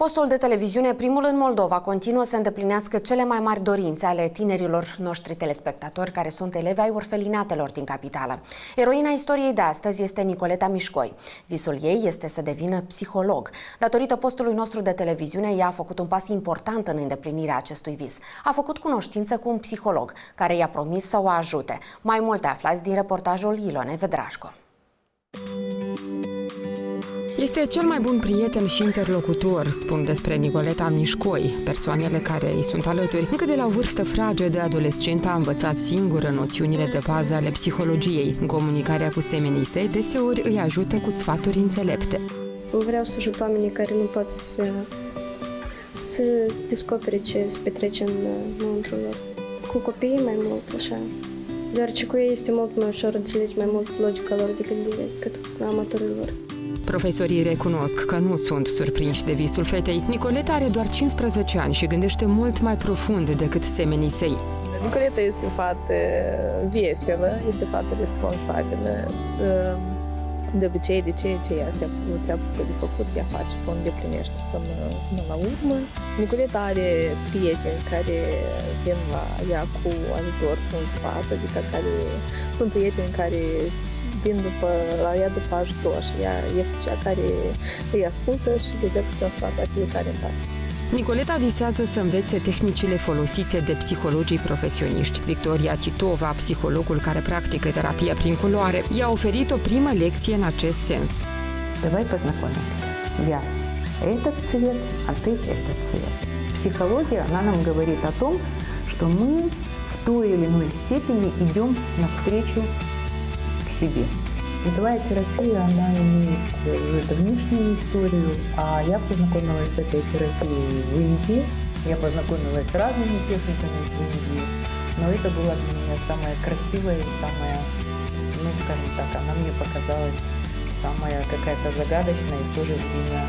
Postul de televiziune Primul în Moldova continuă să îndeplinească cele mai mari dorințe ale tinerilor noștri telespectatori care sunt elevi ai orfelinatelor din capitală. Eroina istoriei de astăzi este Nicoleta Mișcoi. Visul ei este să devină psiholog. Datorită postului nostru de televiziune, ea a făcut un pas important în îndeplinirea acestui vis. A făcut cunoștință cu un psiholog care i-a promis să o ajute. Mai multe aflați din reportajul Ilone Vedrașco. Este cel mai bun prieten și interlocutor, spun despre Nicoleta Mișcoi. Persoanele care îi sunt alături, încă de la o vârstă fragedă, adolescentă a învățat singură noțiunile de bază ale psihologiei. În comunicarea cu semenii săi, deseori îi ajută cu sfaturi înțelepte. Vreau să ajut oamenii care nu pot să descopere ce se petrece înăuntru lor. Cu copiii mai mult, așa. Deoarece cu ei este mult mai ușor, înțelegi mai mult logica lor de gândire decât cu amatorii lor. Profesorii recunosc că nu sunt surprinși de visul fetei. Nicoleta are doar 15 ani și gândește mult mai profund decât semenii săi. Nicoleta este o fată veselă, este o fată responsabilă. De obicei, de ceea ce ea se apucă de făcut, ea face până îndeplinește până la urmă. Nicoleta are prieteni care vin la ea cu ajutor, cu un sfat, adică care sunt prieteni care vin la ea după ajutor și ea este cea care îi ascultă și le dă câte un sfat la fiecare în parte. Nicoleta visează să învețe tehnicile folosite de psihologii profesioniști. Victoria Titova, psihologul care practică terapia prin culoare, i-a oferit o primă lecție în acest sens. Давай познакомимся. Я этот цвет, а ты этот цвет. Психология, она нам говорит о том, что мы в той или иной степени идем навстречу к себе. Цветовая терапия, она имеет уже давнишнюю историю, а я познакомилась с этой терапией в Индии. Я познакомилась с разными техниками в Индии, но это была для меня самая красивая и самая, ну скажем так, она мне показалась самая какая-то загадочная и в то же время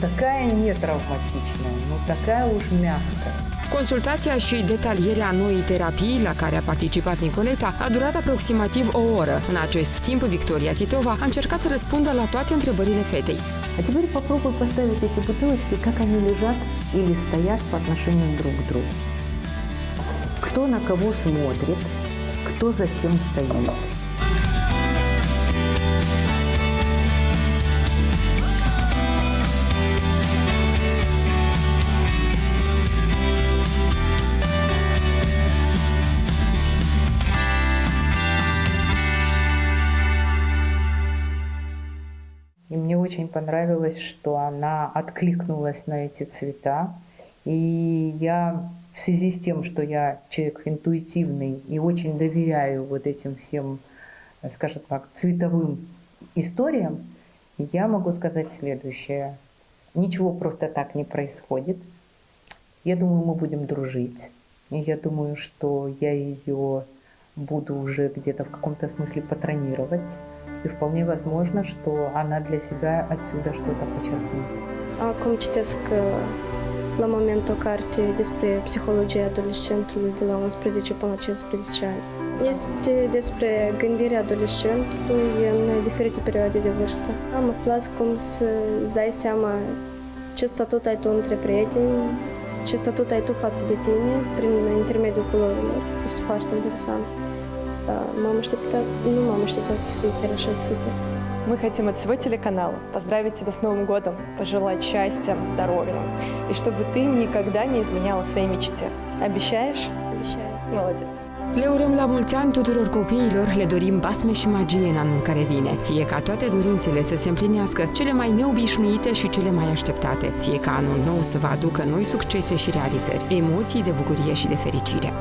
такая нетравматичная, такая уж мягкая. Consultația și detalierea noii terapii la care a participat Nicoleta a durat aproximativ o oră. În acest timp, Victoria Titova a încercat să răspundă la toate întrebările fetei. А теперь попробуй поставить эти бутылочки, как они лежат или стоят по отношению друг к другу. Кто на кого смотрит, кто за кем стоит. И мне очень понравилось, что она откликнулась на эти цвета. И я в связи с тем, что я человек интуитивный и очень доверяю вот этим всем, скажем так, цветовым историям, я могу сказать следующее. Ничего просто так не происходит. Я думаю, мы будем дружить. И я думаю, что я ее буду уже где-то в каком-то смысле патронировать. И вполне возможно, что она для себя отсюда что-то почерпнет. Acum citesc la moment o carte despre psihologia adolescentului de la 11 până la 15 ani. Este despre gândirea adolescentului în diferite perioade de vârstă. Am aflat cum să-ți dai seama ce statut ai tu între prieteni, ce statut ai tu față de tine prin intermediul culorilor. Este foarte interesant. Nu m-am așteptat să fie chiar așa super. Мы хотим от всего телеканала поздравить тебя с Новым годом, пожелать счастья, здоровья, и чтобы ты никогда не изменяла своей мечте. Обещаешь? Обещаю. Молодец. Le urăm la mulți ani tuturor copiilor, le dorim basme și magie în anul care vine. Fie ca toate dorințele să se împlinească, cele mai neobișnuite și cele mai așteptate. Fie ca anul nou să vă aducă noi succese și realizări, emoții de bucurie și de fericire.